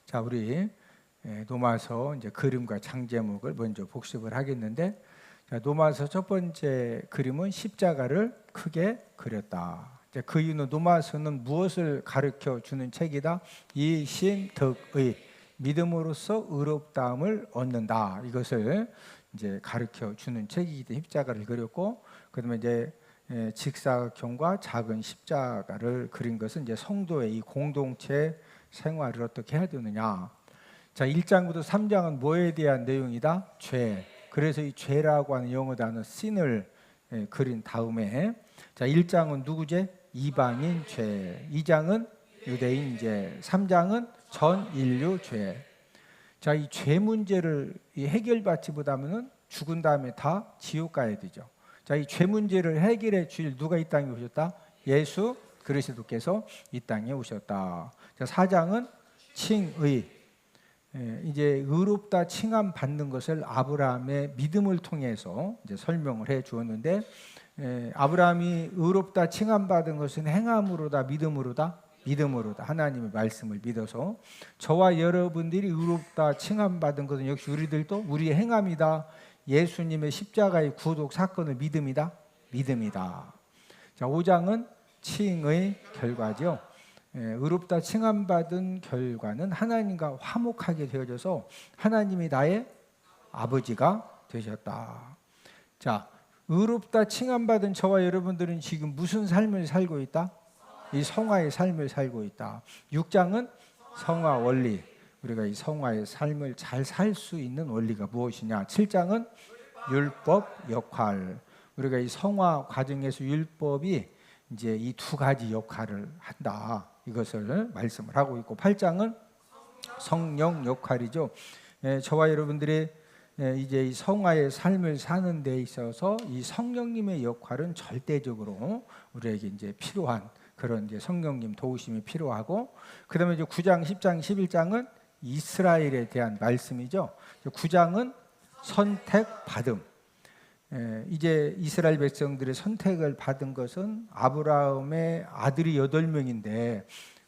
자, 우리 노마서 이제 그림과 장제목을 먼저 복습을 하겠는데, 자, 노마서 첫 번째 그림은 십자가를 크게 그렸다. 이제 그 이유는 노마서는 무엇을 가르쳐 주는 책이다? 이신득의 믿음으로써 의롭다함을 얻는다. 이것을 이제 가르쳐 주는 책이기 때문에 십자가를 그렸고, 그다음에 이제 직사각형과 작은 십자가를 그린 것은 이제 성도의 이 공동체 생활을 어떻게 해야 되느냐. 자, 1장부터 3장은 뭐에 대한 내용이다? 죄. 그래서 이 죄라고 하는 영어 단어 sin을 그린 다음에, 자, 1장은 누구죄? 이방인 죄. 2장은 유대인 죄. 3장은 전 인류 죄. 자, 이 죄 문제를 해결받지 못하면은 죽은 다음에 다 지옥 가야 되죠. 자, 이 죄 문제를 해결해 주실 누가 이 땅에 오셨다? 예수 그리스도께서 이 땅에 오셨다. 자, 4장은 칭의. 이제 의롭다 칭함 받는 것을 아브라함의 믿음을 통해서 이제 설명을 해 주었는데, 아브라함이 의롭다 칭함 받은 것은 행함으로다, 믿음으로다? 믿음으로다. 하나님의 말씀을 믿어서. 저와 여러분들이 의롭다 칭함 받은 것은 역시 우리들도 우리의 행함이다. 예수님의 십자가의 구속 사건을 믿음이다. 믿음이다. 자, 5장은 칭의 결과죠. 의롭다 칭함받은 결과는 하나님과 화목하게 되어져서 하나님이 나의 아버지가 되셨다. 자, 의롭다 칭함받은 저와 여러분들은 지금 무슨 삶을 살고 있다? 이 성화의 삶을 살고 있다. 6장은 성화 원리. 우리가 이 성화의 삶을 잘 살 수 있는 원리가 무엇이냐. 7장은 율법 역할. 우리가 이 성화 과정에서 율법이 이제 이 두 가지 역할을 한다. 이것을 말씀을 하고 있고, 8장은 성령 역할이죠. 저와 여러분들의 이제 이 성화의 삶을 사는 데 있어서 이 성령님의 역할은 절대적으로 우리에게 이제 필요한 그런 이제 성령님 도우심이 필요하고, 그다음에 이제 9장, 10장, 11장은 이스라엘에 대한 말씀이죠. 9장은 선택받음. 이제 이스라엘 백성들의 선택을 받은 것은 아브라함의 아들이 8명인데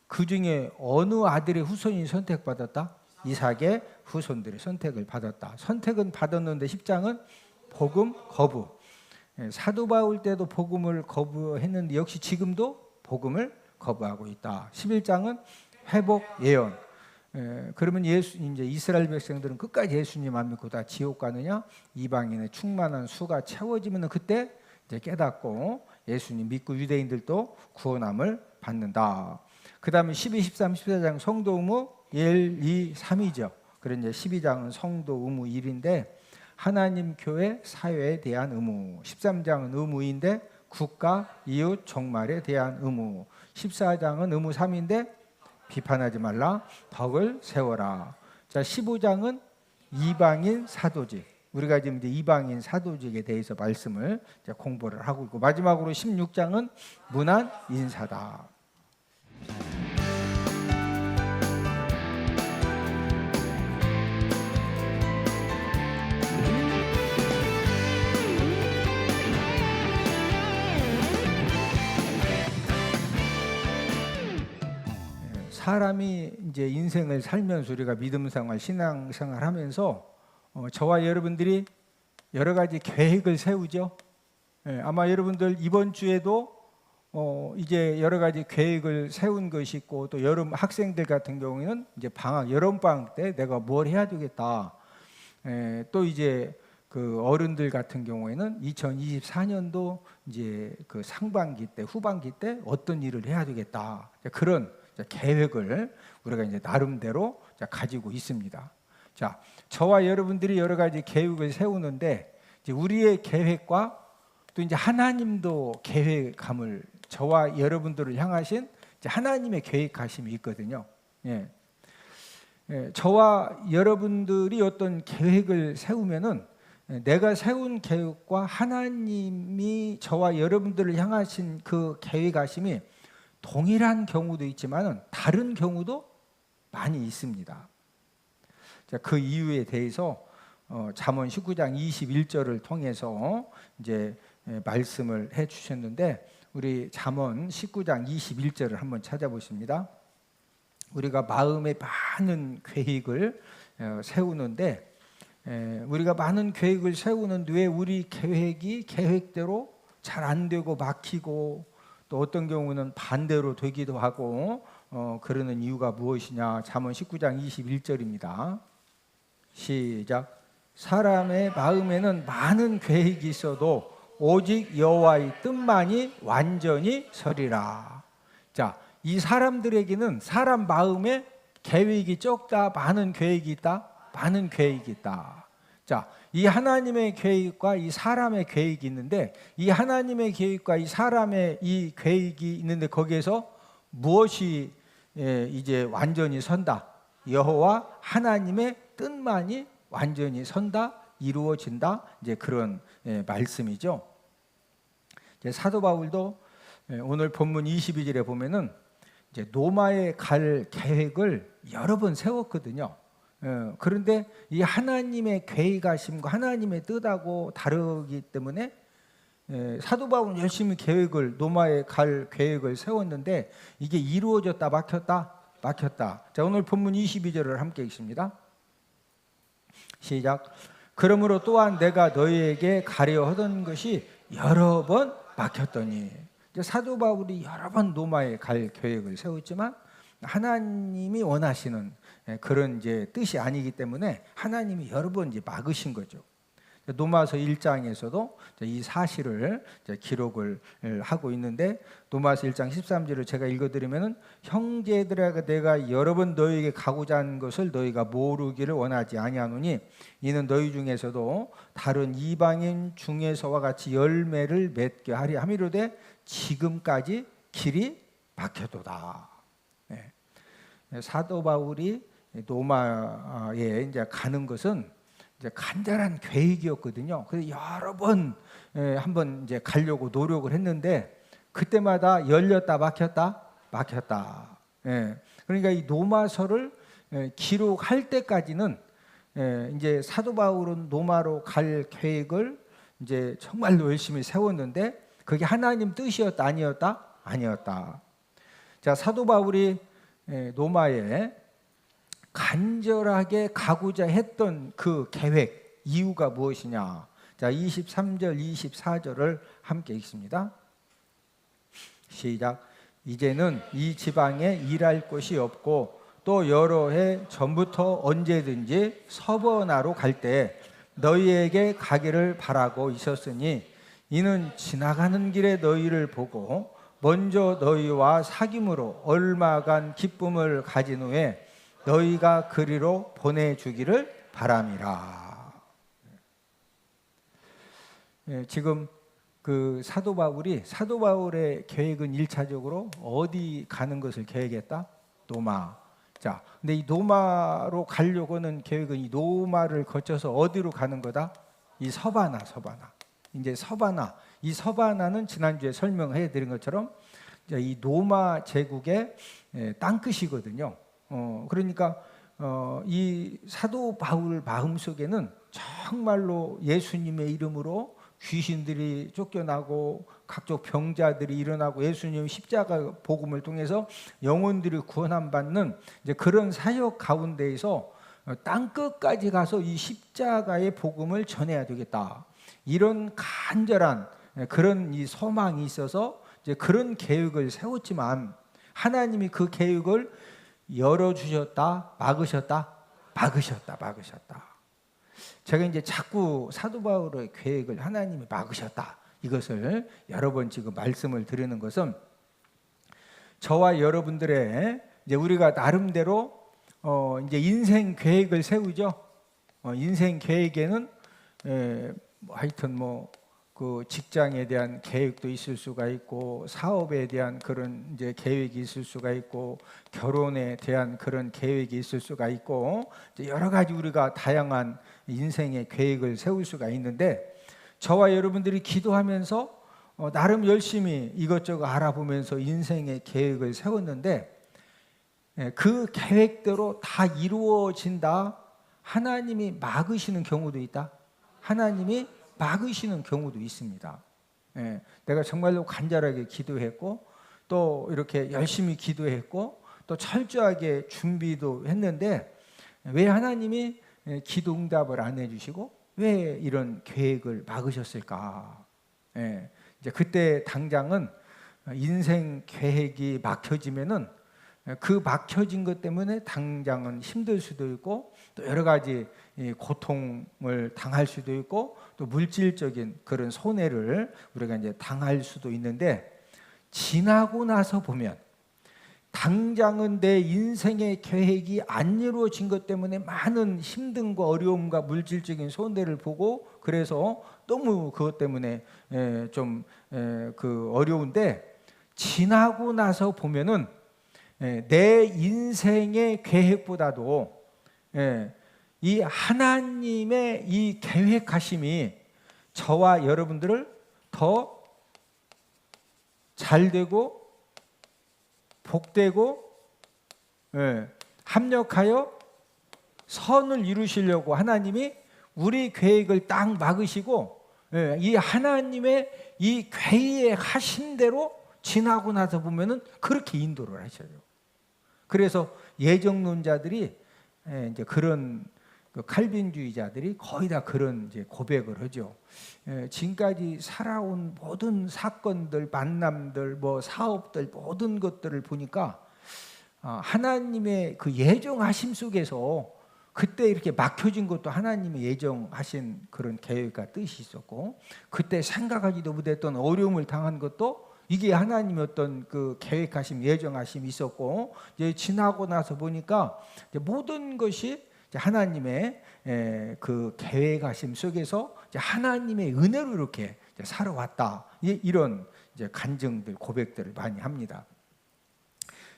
그 중에 어느 아들의 후손이 선택받았다? 이삭의 후손들의 선택을 받았다. 선택은 받았는데 10장은 복음 거부. 사도 바울 때도 복음을 거부했는데 역시 지금도 복음을 거부하고 있다. 11장은 회복 예언. 그러면 이제 이스라엘 백성들은 끝까지 예수님 안 믿고 다 지옥 가느냐? 이방인의 충만한 수가 채워지면 그때 이제 깨닫고 예수님 믿고 유대인들도 구원함을 받는다. 그 다음에 12, 13, 14장 성도 의무 1, 2, 3이죠. 그런 이제 12장은 성도 의무 1인데 하나님 교회 사회에 대한 의무. 13장은 의무인데 국가 이웃 종말에 대한 의무. 14장은 의무 3인데 비판하지 말라, 덕을 세워라. 자, 15장은 이방인 사도직. 우리가 지금 이제 이방인 사도직에 대해서 말씀을 이제 공부를 하고 있고, 마지막으로 16장은 문안 인사다. 사람이 이제 인생을 살면서 우리가 믿음 생활, 신앙 생활 하면서 저와 여러분들이 여러 가지 계획을 세우죠. 아마 여러분들 이번 주에도 이제 여러 가지 계획을 세운 것이 있고, 또 여름 학생들 같은 경우에는 이제 여름 방학 때 내가 뭘 해야 되겠다. 또 이제 그 어른들 같은 경우에는 2024년도 이제 그 상반기 때, 후반기 때 어떤 일을 해야 되겠다. 그런 계획을 우리가 이제 나름대로 가지고 있습니다. 자, 저와 여러분들이 여러 가지 계획을 세우는데 이제 우리의 계획과 또 이제 하나님도 계획함을, 저와 여러분들을 향하신 이제 하나님의 계획하심이 있거든요. 저와 여러분들이 어떤 계획을 세우면은 내가 세운 계획과 하나님이 저와 여러분들을 향하신 그 계획하심이 동일한 경우도 있지만 다른 경우도 많이 있습니다. 자, 그 이유에 대해서 잠언 19장 21절을 통해서 이제 말씀을 해 주셨는데, 우리 잠언 19장 21절을 한번 찾아보십니다. 우리가 마음에 많은 계획을 세우는데, 우리가 많은 계획을 세우는데 왜 우리 계획이 계획대로 잘 안 되고 막히고 또 어떤 경우는 반대로 되기도 하고 그러는 이유가 무엇이냐? 잠언 19장 21절입니다. 시작. 사람의 마음에는 많은 계획이 있어도 오직 여호와의 뜻만이 완전히 서리라. 자, 이 사람들에게는 사람 마음에 계획이 적다, 많은 계획이 있다, 많은 계획이 있다. 자, 이 하나님의 계획과 이 사람의 계획이 있는데, 이 하나님의 계획과 이 사람의 이 계획이 있는데 거기에서 무엇이 이제 완전히 선다? 여호와 하나님의 뜻만이 완전히 선다, 이루어진다. 이제 그런 말씀이죠. 이제 사도 바울도 오늘 본문 22절에 보면은 이제 노마에 갈 계획을 여러 번 세웠거든요. 그런데 이 하나님의 계획하심과 하나님의 뜻하고 다르기 때문에 사도 바울은 열심히 계획을 노마에 갈 계획을 세웠는데 이게 이루어졌다 막혔다 막혔다. 자, 오늘 본문 22절을 함께 읽습니다. 시작. 그러므로 또한 내가 너희에게 가려 하던 것이 여러 번 막혔더니, 이제 사도 바울이 여러 번 노마에 갈 계획을 세웠지만 하나님이 원하시는 그런 이제 뜻이 아니기 때문에 하나님이 여러 번 이제 막으신 거죠. 노마서 1장에서도 이 사실을 기록을 하고 있는데, 노마서 1장 13절을 제가 읽어드리면은 형제들아 내가 여러 번 너희에게 가고자 하는 것을 너희가 모르기를 원하지 아니하노니 이는 너희 중에서도 다른 이방인 중에서와 같이 열매를 맺게 하리 함이로되 지금까지 길이 막혀도다. 사도 바울이 노마에 이제 가는 것은 이제 간절한 계획이었거든요. 그래서 여러 번 한번 이제 가려고 노력을 했는데 그때마다 열렸다 막혔다 막혔다. 그러니까 이 노마서를 기록할 때까지는 이제 사도 바울은 노마로 갈 계획을 이제 정말로 열심히 세웠는데 그게 하나님 뜻이었다 아니었다? 아니었다. 자, 사도 바울이 노마에 간절하게 가고자 했던 그 계획 이유가 무엇이냐? 자, 23절 24절을 함께 읽습니다. 시작. 이제는 이 지방에 일할 곳이 없고 또 여러 해 전부터 언제든지 서번하러 갈 때 너희에게 가기를 바라고 있었으니 이는 지나가는 길에 너희를 보고 먼저 너희와 사귐으로 얼마간 기쁨을 가진 후에 너희가 그리로 보내주기를 바람이라. 지금 그 사도 바울의 계획은 1차적으로 어디 가는 것을 계획했다? 노마. 자, 근데 이 노마로 가려고 하는 계획은 이 노마를 거쳐서 어디로 가는 거다? 이 서바나. 이제 이 서바나는 지난주에 설명해 드린 것처럼 이 노마 제국의 땅끝이거든요. 그러니까 이 사도 바울 마음속에는 정말로 예수님의 이름으로 귀신들이 쫓겨나고 각종 병자들이 일어나고 예수님 십자가 복음을 통해서 영혼들이 구원함 받는 이제 그런 사역 가운데에서 땅 끝까지 가서 이 십자가의 복음을 전해야 되겠다. 이런 간절한 그런 이 소망이 있어서 이제 그런 계획을 세웠지만 하나님이 그 계획을 열어주셨다, 막으셨다. 제가 이제 자꾸 사도 바울의 계획을 하나님이 막으셨다. 이것을 여러 번 지금 말씀을 드리는 것은 저와 여러분들의 이제 우리가 나름대로 이제 인생 계획을 세우죠. 인생 계획에는 하여튼 그 직장에 대한 계획도 있을 수가 있고 사업에 대한 그런 이제 계획이 있을 수가 있고 결혼에 대한 그런 계획이 있을 수가 있고 여러 가지 우리가 다양한 인생의 계획을 세울 수가 있는데 저와 여러분들이 기도하면서 나름 열심히 이것저것 알아보면서 인생의 계획을 세웠는데 그 계획대로 다 이루어진다. 하나님이 막으시는 경우도 있다. 하나님이 막으시는 경우도 있습니다. 내가 정말로 간절하게 기도했고 또 이렇게 열심히 기도했고 또 철저하게 준비도 했는데 왜 하나님이 기도 응답을 안 해주시고 왜 이런 계획을 막으셨을까? 예, 이제 그때 당장은 인생 계획이 막혀지면은 그 막혀진 것 때문에 당장은 힘들 수도 있고 또 여러 가지 고통을 당할 수도 있고 또 물질적인 그런 손해를 우리가 이제 당할 수도 있는데, 지나고 나서 보면 당장은 내 인생의 계획이 안 이루어진 것 때문에 많은 힘듦과 어려움과 물질적인 손해를 보고 그래서 너무 그것 때문에 좀 그 어려운데, 지나고 나서 보면은 내 인생의 계획보다도 이 하나님의 이 계획하심이 저와 여러분들을 더 잘되고 복되고 합력하여 선을 이루시려고 하나님이 우리 계획을 딱 막으시고 이 하나님의 이 계획하신 대로 지나고 나서 보면은 그렇게 인도를 하셔요. 그래서 예정론자들이 이제 그런 그 칼빈주의자들이 거의 다 그런 이제 고백을 하죠. 지금까지 살아온 모든 사건들, 만남들, 뭐 사업들 모든 것들을 보니까 하나님의 그 예정하심 속에서 그때 이렇게 막혀진 것도 하나님의 예정하신 그런 계획과 뜻이 있었고, 그때 생각하지도 못했던 어려움을 당한 것도 이게 하나님의 어떤 그 계획하심, 예정하심이 있었고, 이제 지나고 나서 보니까 이제 모든 것이 이제 하나님의 그 계획하심 속에서 이제 하나님의 은혜로 이렇게 이제 살아왔다. 이런 이제 간증들, 고백들을 많이 합니다.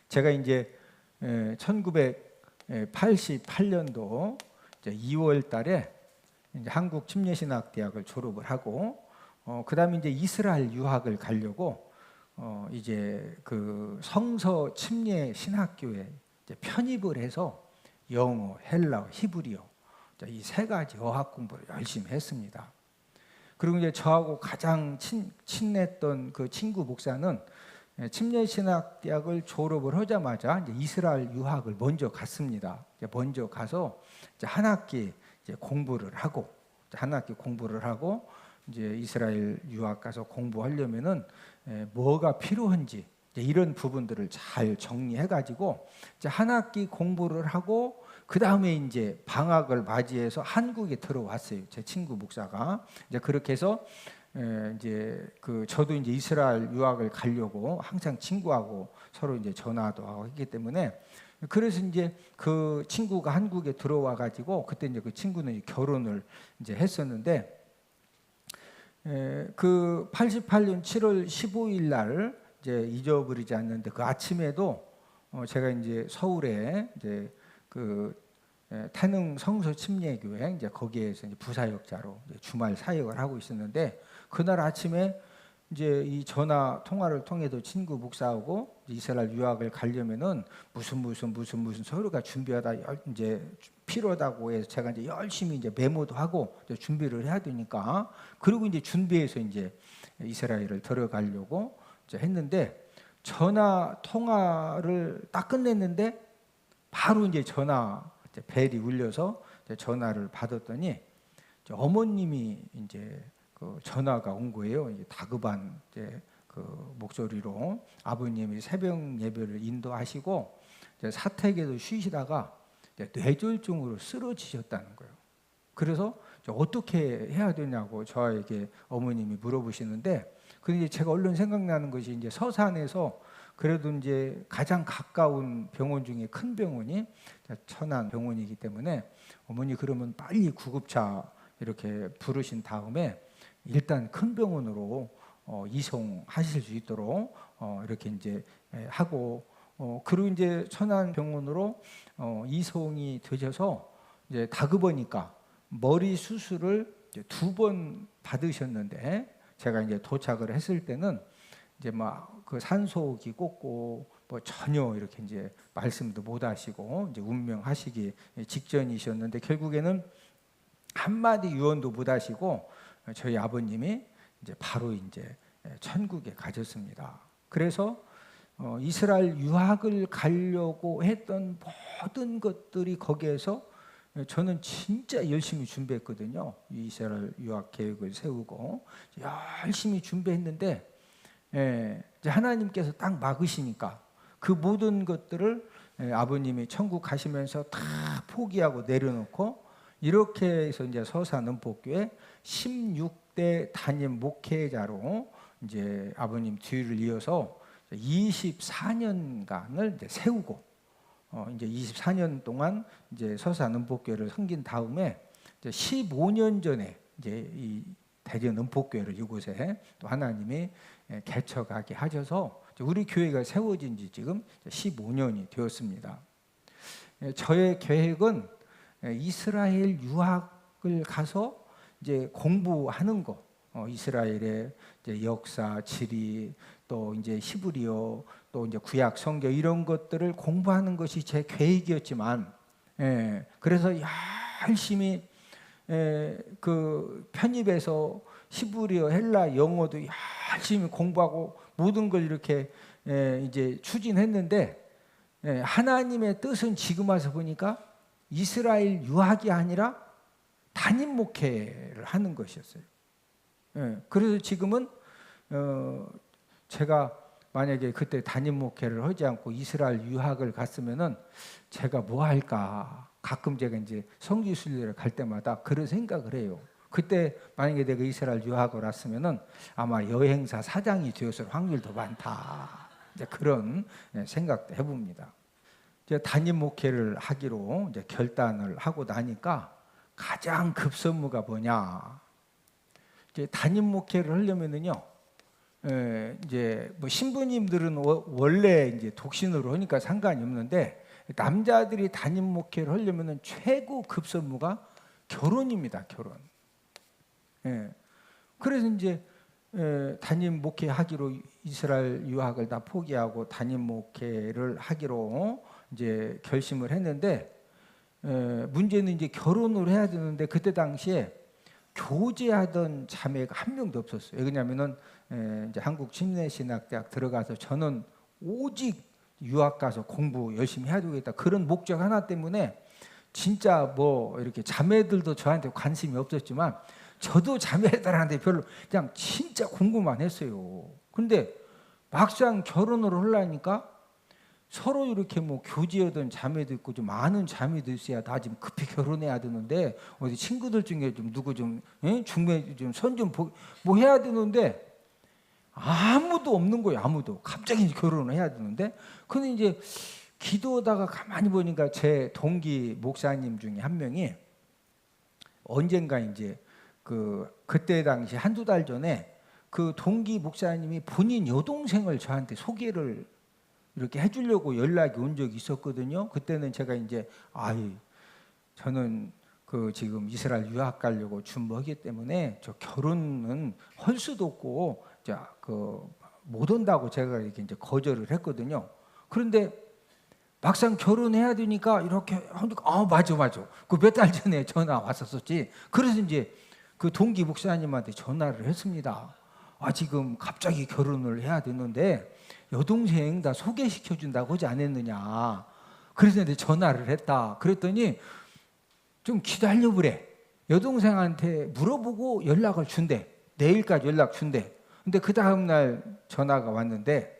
제가 이제 1988년도 2월 달에 이제 한국 침례신학대학을 졸업을 하고, 그다음에 이제 이스라엘 유학을 가려고 이제 그 성서 침례 신학교에 이제 편입을 해서 영어, 헬라어, 히브리어 이 세 가지 어학 공부를 열심히 했습니다. 그리고 이제 저하고 가장 친했던 그 친구 목사는 침례신학대학을 졸업을 하자마자 이제 이스라엘 유학을 먼저 갔습니다. 먼저 가서 이제 한 학기 이제 공부를 하고 이제 이스라엘 유학 가서 공부하려면은 뭐가 필요한지 이런 부분들을 잘 정리해가지고 이제 한 학기 공부를 하고 그 다음에 이제 방학을 맞이해서 한국에 들어왔어요. 제 친구 목사가 이제 그렇게 해서 이제 그 저도 이제 이스라엘 유학을 가려고 항상 친구하고 서로 이제 전화도 하고 했기 때문에, 그래서 이제 그 친구가 한국에 들어와 가지고 그때 이제 그 친구는 결혼을 이제 했었는데, 그 88년 7월 15일 날 이제 잊어버리지 않는데 그 아침에도 제가 이제 서울에 이제 그 태능 성서 침례교회 이제 거기에서 이제 부사역자로 이제 주말 사역을 하고 있었는데, 그날 아침에 이제 이 전화 통화를 통해서 친구 목사하고 이스라엘 유학을 가려면은 무슨 서류가 준비하다 이제 필요하다고 해서 제가 이제 열심히 이제 메모도 하고 이제 준비를 해야 되니까, 그리고 이제 준비해서 이제 이스라엘을 들어가려고 이제 했는데, 전화 통화를 딱 끝냈는데 바로 이제 이제 벨이 울려서 이제 전화를 받았더니 어머님이 이제 그 전화가 온 거예요. 이제 다급한 이제 그 목소리로 아버님이 새벽 예배를 인도하시고 이제 사택에서 쉬시다가 이제 뇌졸중으로 쓰러지셨다는 거예요. 그래서 어떻게 해야 되냐고 저에게 어머님이 물어보시는데, 근데 제가 얼른 생각나는 것이 이제 서산에서 그래도 이제 가장 가까운 병원 중에 큰 병원이 천안 병원이기 때문에, 어머니 그러면 빨리 구급차 이렇게 부르신 다음에 일단 큰 병원으로 이송하실 수 있도록 이렇게 이제 하고, 그리고 이제 천안 병원으로 이송이 되셔서 이제 다급하니까 머리 수술을 2번 받으셨는데, 제가 이제 도착을 했을 때는 이제 막 그 산소호흡기 꽂고 뭐 전혀 이렇게 이제 말씀도 못 하시고 이제 운명하시기 직전이셨는데, 결국에는 한마디 유언도 못 하시고 저희 아버님이 이제 바로 이제 천국에 가셨습니다. 그래서 이스라엘 유학을 가려고 했던 모든 것들이 거기에서 저는 진짜 열심히 준비했거든요. 이스라엘 유학 계획을 세우고 열심히 준비했는데 이제 하나님께서 딱 막으시니까 그 모든 것들을 아버님이 천국 가시면서 다 포기하고 내려놓고 이렇게 해서 이제 서산은복교회 16대 담임 목회자로 이제 아버님 뒤를 이어서 24년간을 이제 세우고 이제 24년 동안 이제 서산은복교회를 섬긴 다음에 이제 15년 전에 이제 이 대전 은복교회를 이곳에 또 하나님이 개척하게 하셔서 우리 교회가 세워진 지 지금 15년이 되었습니다. 저의 계획은 이스라엘 유학을 가서 이제 공부하는 거, 이스라엘의 이제 역사, 지리, 또 이제 히브리어, 또 이제 구약 성경 이런 것들을 공부하는 것이 제 계획이었지만, 그래서 열심히 그 편입해서 히브리어, 헬라, 영어도 열심히 공부하고 모든 걸 이렇게 이제 추진했는데 하나님의 뜻은 지금 와서 보니까 이스라엘 유학이 아니라 담임 목회를 하는 것이었어요. 그래서 지금은 제가 만약에 그때 담임 목회를 하지 않고 이스라엘 유학을 갔으면은 제가 뭐 할까? 가끔 제가 이제 성지 순례를 갈 때마다 그런 생각을 해요. 그때 만약에 내가 이스라엘 유학을 왔으면은 아마 여행사 사장이 되었을 확률도 많다. 이제 그런 생각도 해봅니다. 이제 담임 목회를 하기로 이제 결단을 하고 나니까 가장 급선무가 뭐냐? 이제 담임 목회를 하려면은요. 이제 뭐 신부님들은 원래 이제 독신으로 하니까 상관이 없는데 남자들이 담임 목회를 하려면은 최고 급선무가 결혼입니다. 결혼. 그래서 이제 담임 목회하기로 이스라엘 유학을 다 포기하고 담임 목회를 하기로 이제 결심을 했는데 문제는 이제 결혼을 해야 되는데 그때 당시에 교제하던 자매가 한 명도 없었어요. 왜냐하면은 이제 한국 침례신학대학 들어가서 저는 오직 유학 가서 공부 열심히 해야 되겠다 그런 목적 하나 때문에 진짜 뭐 이렇게 자매들도 저한테 관심이 없었지만 저도 자매들한테 별로 그냥 진짜 궁금만 했어요. 근데 막상 결혼을 하려니까 서로 이렇게 뭐 교제하던 자매도 있고 좀 많은 자매도 있어야 다 지금 급히 결혼해야 되는데 어디 친구들 중에 좀 누구 좀 중매 좀 선 좀 뭐 해야 되는데 아무도 없는 거예요. 아무도 갑자기 결혼을 해야 되는데 근데 이제 기도하다가 가만히 보니까 제 동기 목사님 중에 한 명이 언젠가 이제 그때 당시 한두 달 전에 그 동기 목사님이 본인 여동생을 저한테 소개를 이렇게 해주려고 연락이 온 적이 있었거든요. 그때는 제가 이제 저는 그 지금 이스라엘 유학 가려고 준비하기 때문에 저 결혼은 할 수도 없고 못 온다고 제가 이렇게 이제 거절을 했거든요. 그런데 막상 결혼해야 되니까 이렇게 하니까 맞아. 그 몇 달 전에 전화 왔었었지. 그래서 이제 그 동기 목사님한테 전화를 했습니다. 지금 갑자기 결혼을 해야 되는데 여동생 다 소개시켜 준다고 하지 않았느냐. 그래서 이제 전화를 했다. 그랬더니 좀 기다려 보래. 여동생한테 물어보고 연락을 준대. 내일까지 연락 준대. 근데 그 다음 날 전화가 왔는데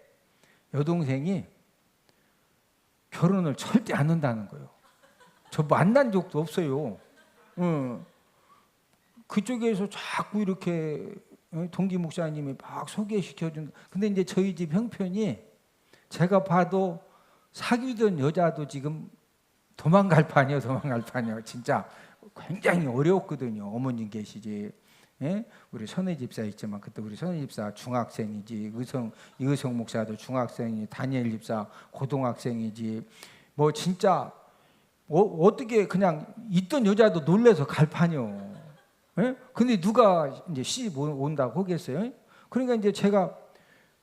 여동생이 결혼을 절대 안 한다는 거예요. 저 만난 적도 없어요. 그쪽에서 자꾸 이렇게 동기 목사님이 막 소개시켜준. 근데 이제 저희 집 형편이 제가 봐도 사귀던 여자도 지금 도망갈 판이에요. 진짜 굉장히 어려웠거든요. 어머님 계시지. 우리 선혜 집사 있지만 그때 우리 선혜 집사 중학생이지. 이의성 목사도 중학생이. 다니엘 집사 고등학생이지. 뭐 진짜 어떻게 그냥 있던 여자도 놀래서 갈 판이요. 근데 누가 이제 시집 온다고 하겠어요? 그러니까 이제 제가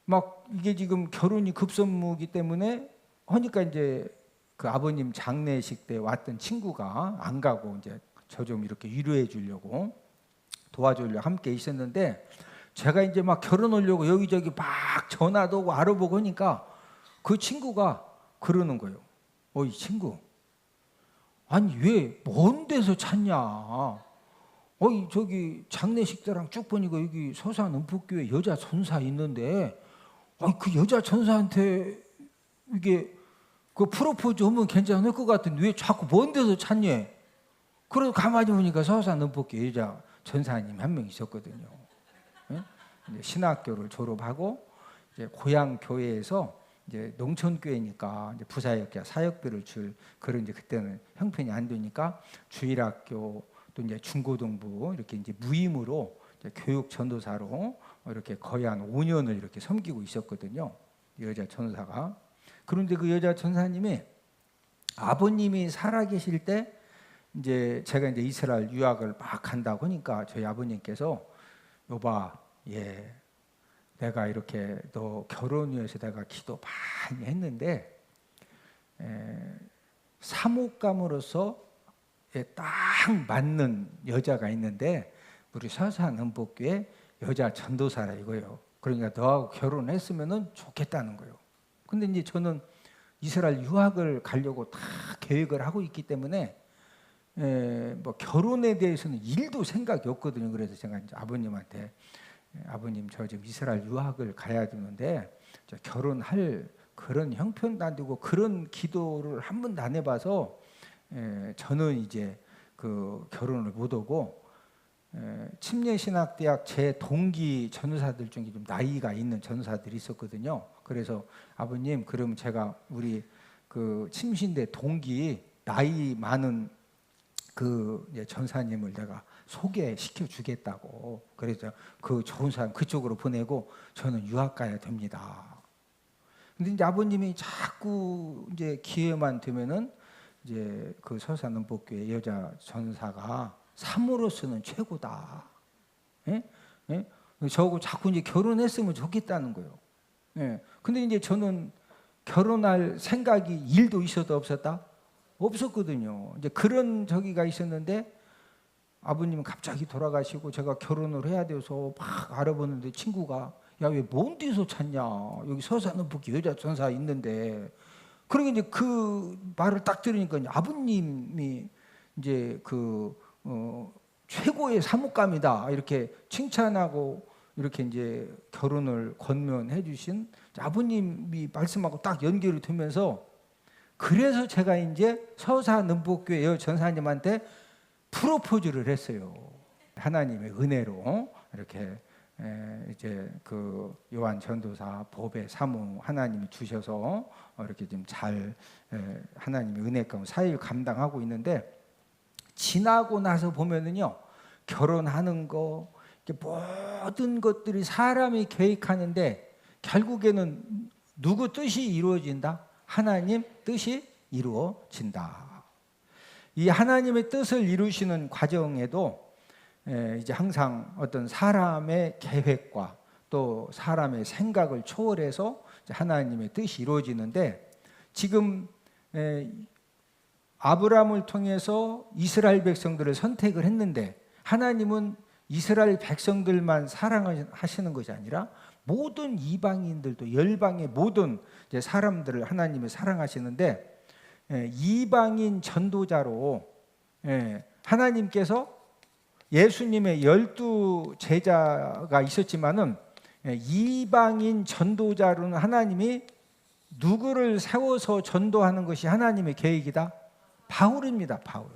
막 이게 지금 결혼이 급선무기 때문에 하니까 이제 그 아버님 장례식 때 왔던 친구가 안 가고 이제 저 좀 이렇게 위로해 주려고 도와주려고 함께 있었는데 제가 이제 막 결혼하려고 여기저기 막 전화도 오고 알아보고 하니까 그 친구가 그러는 거예요. 이 친구, 아니 왜 먼 데서 찾냐? 저기 장례식대랑 쭉 보니까 여기 서산 은폭교회 여자 전사 있는데, 그 여자 전사한테 이게 그 프로포즈 하면 괜찮을 것 같은데 왜 자꾸 먼 데서 찾냐? 그래서 가만히 보니까 서산 은폭교회 여자 전사님 한 명 있었거든요. 예? 이제 신학교를 졸업하고 이제 고향 교회에서 이제 농촌 교회니까 이제 부사역자 사역비를 줄 그런 이제 그때는 형편이 안 되니까 주일학교 또 이제 중고등부 이렇게 이제 무임으로 이제 교육 전도사로 이렇게 거의 한 5년을 이렇게 섬기고 있었거든요. 여자 전사가. 그런데 그 여자 전사님이 아버님이 살아계실 때 이제 제가 이제 이스라엘 유학을 막 간다고 하니까 저희 아버님께서 여봐, 내가 이렇게 너 결혼 위해서 내가 기도 많이 했는데 사목감으로서 딱 맞는 여자가 있는데 우리 서산 은복교회 여자 전도사라 이거예요. 그러니까 너하고 결혼했으면은 좋겠다는 거예요. 근데 이제 저는 이스라엘 유학을 가려고 다 계획을 하고 있기 때문에 뭐 결혼에 대해서는 일도 생각이 없거든요. 그래서 제가 이제 아버님한테 아버님 저 지금 이스라엘 유학을 가야 되는데 저 결혼할 그런 형편도 안 되고 그런 기도를 한 번도 안 해봐서 저는 이제 그 결혼을 못 하고 침례신학대학 제 동기 전사들 중에 좀 나이가 있는 전사들이 있었거든요. 그래서 아버님 그러면 제가 우리 그 침신대 동기 나이 많은 그 전사님을 내가 소개시켜 주겠다고. 그래서 그 좋은 사람 그쪽으로 보내고 저는 유학 가야 됩니다. 근데 이제 아버님이 자꾸 이제 기회만 되면은 이제 그 서산 은복교회 여자 전사가 사모로서는 최고다. 저하고 자꾸 이제 결혼했으면 좋겠다는 거예요. 근데 이제 저는 결혼할 생각이 일도 있어도 없었다? 없었거든요. 이제 그런 저기가 있었는데 아버님은 갑자기 돌아가시고 제가 결혼을 해야 돼서 막 알아보는데 친구가 야, 왜 먼 데서 찾냐? 여기 서산 은복교회 여자 전사 있는데. 그러니까 이제 그 말을 딱 들으니까 이제 아버님이 이제 그 최고의 사목감이다 이렇게 칭찬하고 이렇게 이제 결혼을 권면해 주신 아버님이 말씀하고 딱 연결이 되면서 그래서 제가 이제 서산 은복교회 여 전사님한테 프로포즈를 했어요. 하나님의 은혜로 이렇게 이제 그 요한 전도사 법의 사모 하나님이 주셔서 이렇게 좀 잘 하나님의 은혜 가운데 사역을 감당하고 있는데 지나고 나서 보면은요 결혼하는 거 모든 것들이 사람이 계획하는데 결국에는 누구 뜻이 이루어진다? 하나님 뜻이 이루어진다. 이 하나님의 뜻을 이루시는 과정에도 이제 항상 어떤 사람의 계획과 또 사람의 생각을 초월해서 하나님의 뜻이 이루어지는데 지금 아브라함을 통해서 이스라엘 백성들을 선택을 했는데 하나님은 이스라엘 백성들만 사랑하시는 것이 아니라 모든 이방인들도 열방의 모든 이제 사람들을 하나님이 사랑하시는데 이방인 전도자로 하나님께서 예수님의 12 제자가 있었지만은 이방인 전도자로는 하나님이 누구를 세워서 전도하는 것이 하나님의 계획이다? 바울입니다. 바울.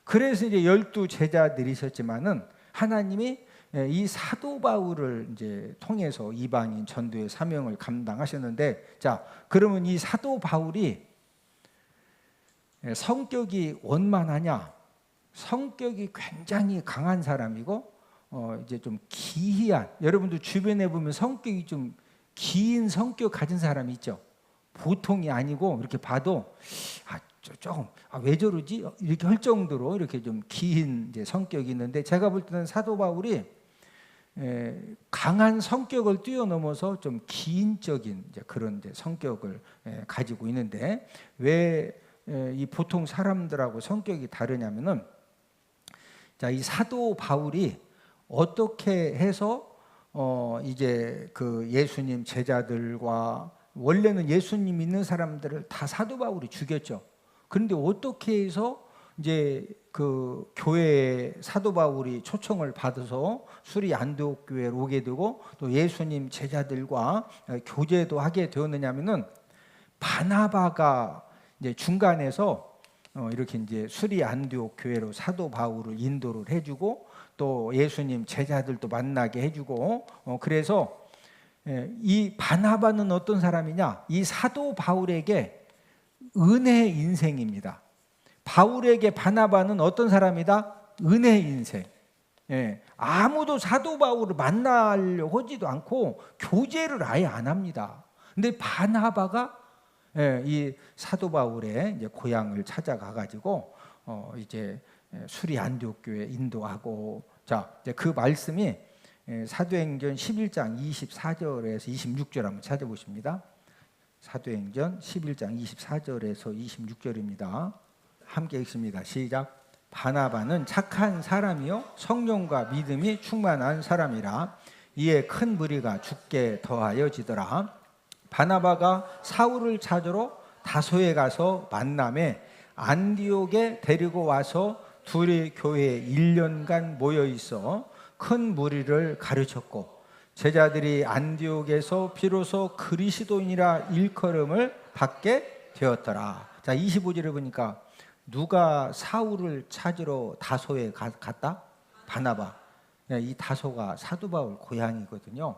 그래서 이제 12 제자들이 있었지만은 하나님이 이 사도 바울을 이제 통해서 이방인 전도의 사명을 감당하셨는데 자, 그러면 이 사도 바울이 성격이 원만하냐? 성격이 굉장히 강한 사람이고 이제 좀 기이한 여러분들 주변에 보면 성격이 좀 기인 성격 가진 사람이 있죠. 보통이 아니고 이렇게 봐도 조금 왜 저러지? 이렇게 할 정도로 이렇게 좀 기인 이제 성격이 있는데 제가 볼 때는 사도 바울이 강한 성격을 뛰어넘어서 좀 기인적인 이제 그런 이제 성격을 가지고 있는데 왜 이 보통 사람들하고 성격이 다르냐면은 자, 이 사도 바울이 어떻게 해서 이제 그 예수님 제자들과 원래는 예수님 믿는 사람들을 다 사도 바울이 죽였죠. 그런데 어떻게 해서 이제 그 교회에 사도 바울이 초청을 받아서 수리 안디옥 교회에 오게 되고 또 예수님 제자들과 교제도 하게 되었느냐면은 바나바가 이제 중간에서 이렇게 이제 수리 안디옥 교회로 사도 바울을 인도를 해주고 또 예수님 제자들도 만나게 해주고 그래서 이 바나바는 어떤 사람이냐? 이 사도 바울에게 은혜의 인생입니다. 바울에게 바나바는 어떤 사람이다? 은혜의 인생. 아무도 사도 바울을 만나려고 하지도 않고 교제를 아예 안 합니다. 근데 바나바가 이 사도 바울의 이제 고향을 찾아가 가지고 이제 수리 안디옥 교회 인도하고 자, 이제 그 말씀이 사도행전 11장 24절에서 26절 한번 찾아보십니다. 사도행전 11장 24절에서 26절입니다. 함께 읽습니다. 시작. 바나바는 착한 사람이요 성령과 믿음이 충만한 사람이라 이에 큰 무리가 죽게 더하여지더라. 바나바가 사울을 찾으러 다소에 가서 만남에 안디옥에 데리고 와서 둘이 교회에 1년간 모여 있어 큰 무리를 가르쳤고 제자들이 안디옥에서 비로소 그리스도인이라 일컬음을 받게 되었더라. 자, 25절에 보니까 누가 사울을 찾으러 다소에 갔다? 바나바. 이 다소가 사도 바울 고향이거든요.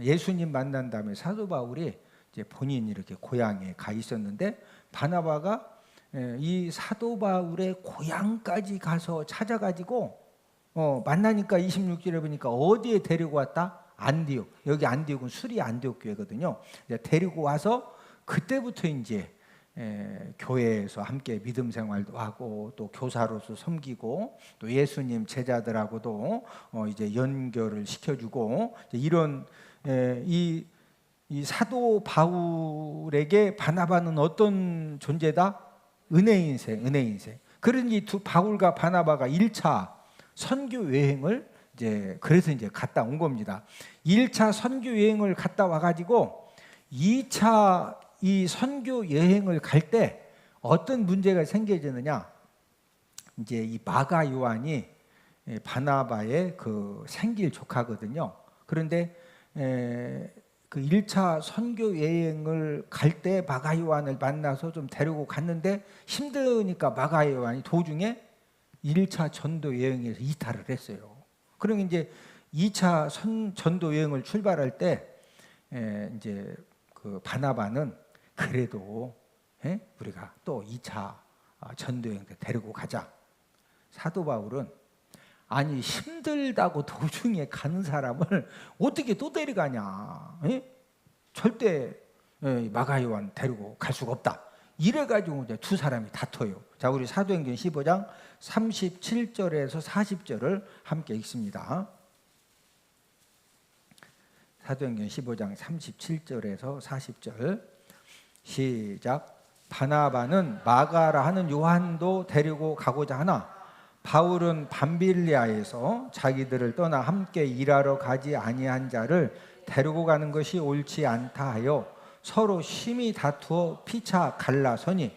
예수님 만난 다음에 사도 바울이 이제 본인이 이렇게 고향에 가 있었는데 바나바가 이 사도 바울의 고향까지 가서 찾아가지고 만나니까 26절에 보니까 어디에 데리고 왔다? 안디옥. 여기 안디옥은 수리 안디옥 교회거든요. 데리고 와서 그때부터 이제 교회에서 함께 믿음 생활도 하고 또 교사로서 섬기고 또 예수님 제자들하고도 이제 연결을 시켜주고 이런 이 사도 바울에게 바나바는 어떤 존재다? 은혜 인생. 그러니 두 바울과 바나바가 1차 선교 여행을 그래서 이제 갔다 온 겁니다. 1차 선교 여행을 갔다 와가지고 2차 이 선교 여행을 갈 때 어떤 문제가 생겨지느냐? 이제 이 마가 요한이 바나바의 그 생길 조카거든요. 그런데 그 1차 선교 여행을 갈 때 마가 요한을 만나서 좀 데리고 갔는데 힘드니까 마가 요한이 도중에 1차 전도 여행에서 이탈을 했어요. 그러면 이제 2차 전도 여행을 출발할 때 이제 그 바나바는 그래도 우리가 또 2차 전도 여행 때 데리고 가자. 사도 바울은 아니 힘들다고 도중에 가는 사람을 어떻게 또 데려가냐? 절대 마가 요한 데리고 갈 수가 없다. 이래가지고 이제 두 사람이 다퉈요. 자, 우리 사도행전 15장 37절에서 40절을 함께 읽습니다. 사도행전 15장 37절에서 40절 시작. 바나바는 마가라 하는 요한도 데리고 가고자 하나 바울은 밤빌리아에서 자기들을 떠나 함께 일하러 가지 아니한 자를 데리고 가는 것이 옳지 않다 하여 서로 심히 다투어 피차 갈라서니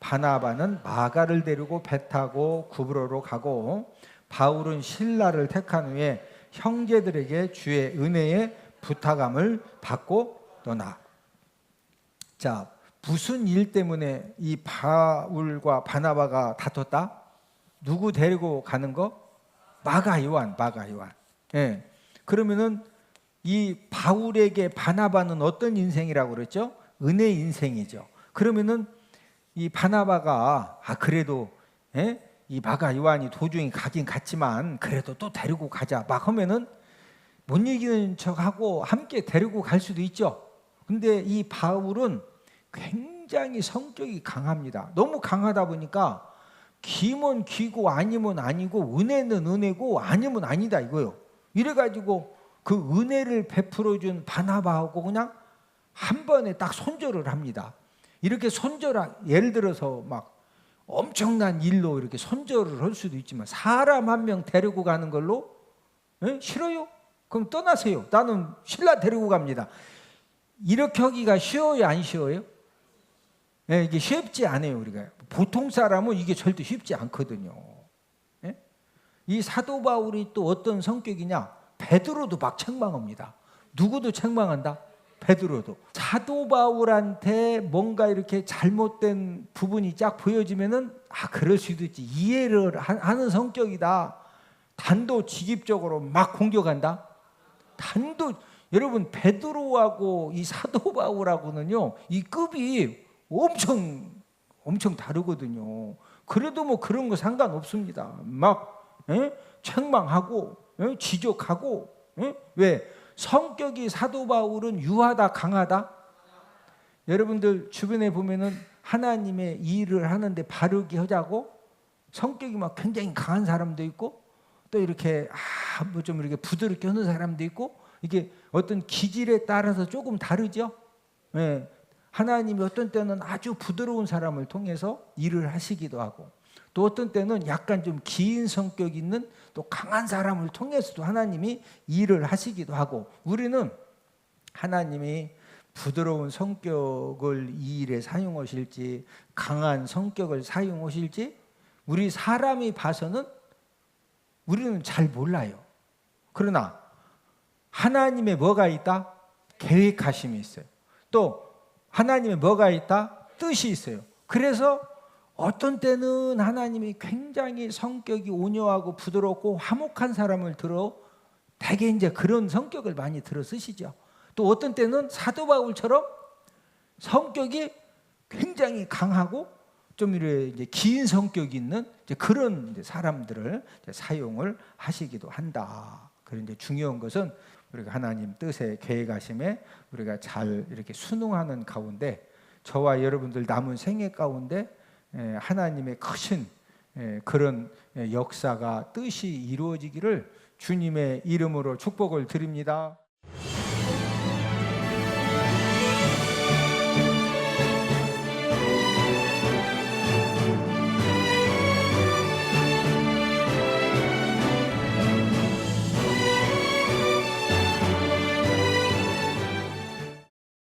바나바는 마가를 데리고 배 타고 구브로로 가고 바울은 실라를 택한 후에 형제들에게 주의 은혜의 부탁함을 받고 떠나. 자, 무슨 일 때문에 이 바울과 바나바가 다퉜다? 누구 데리고 가는 거? 마가 요한. 그러면은 이 바울에게 바나바는 어떤 인생이라고 그랬죠? 은혜 인생이죠. 그러면은 이 바나바가 그래도 이 마가 요한이 도중에 가긴 갔지만 그래도 또 데리고 가자 막 하면은 못 이기는 척하고 함께 데리고 갈 수도 있죠. 근데 이 바울은 굉장히 성격이 강합니다. 너무 강하다 보니까 기면 기고 아니면 아니고 은혜는 은혜고 아니면 아니다 이거요. 이래가지고 그 은혜를 베풀어준 바나바하고 그냥 한 번에 딱 손절을 합니다. 이렇게 예를 들어서 막 엄청난 일로 이렇게 손절을 할 수도 있지만 사람 한 명 데리고 가는 걸로 싫어요? 그럼 떠나세요. 나는 신라 데리고 갑니다. 이렇게 하기가 쉬워요, 안 쉬워요? 네, 이게 쉽지 않아요. 우리가 보통 사람은 이게 절대 쉽지 않거든요. 네? 이 사도 바울이 또 어떤 성격이냐? 베드로도 막 책망합니다. 누구도 책망한다? 베드로도. 사도 바울한테 뭔가 이렇게 잘못된 부분이 쫙 보여지면은 그럴 수도 있지. 이해를 하는 성격이다. 단도직입적으로 막 공격한다. 여러분 베드로하고 이 사도 바울하고는요 이 급이 엄청 다르거든요. 그래도 뭐 그런 거 상관없습니다. 막 책망하고 지적하고 왜? 성격이 사도 바울은 유하다 강하다? 여러분들 주변에 보면은 하나님의 일을 하는데 바르게 하자고 성격이 막 굉장히 강한 사람도 있고 또 이렇게 뭐 좀 이렇게 부드럽게 하는 사람도 있고 이게 어떤 기질에 따라서 조금 다르죠. 예. 하나님이 어떤 때는 아주 부드러운 사람을 통해서 일을 하시기도 하고 또 어떤 때는 약간 좀 기인 성격 있는 또 강한 사람을 통해서도 하나님이 일을 하시기도 하고 우리는 하나님이 부드러운 성격을 이 일에 사용하실지 강한 성격을 사용하실지 우리 사람이 봐서는 우리는 잘 몰라요. 그러나 하나님의 뭐가 있다? 계획하심이 있어요. 또 하나님의 뭐가 있다? 뜻이 있어요. 그래서 어떤 때는 하나님이 굉장히 성격이 온유하고 부드럽고 화목한 사람을 들어 대개 이제 그런 성격을 많이 들어 쓰시죠. 또 어떤 때는 사도 바울처럼 성격이 굉장히 강하고 좀 이제 긴 성격이 있는 이제 그런 이제 사람들을 이제 사용을 하시기도 한다. 그런데 중요한 것은 우리가 하나님 뜻에 계획하심에 우리가 잘 이렇게 순응하는 가운데 저와 여러분들 남은 생애 가운데 하나님의 크신 그런 역사가 뜻이 이루어지기를 주님의 이름으로 축복을 드립니다.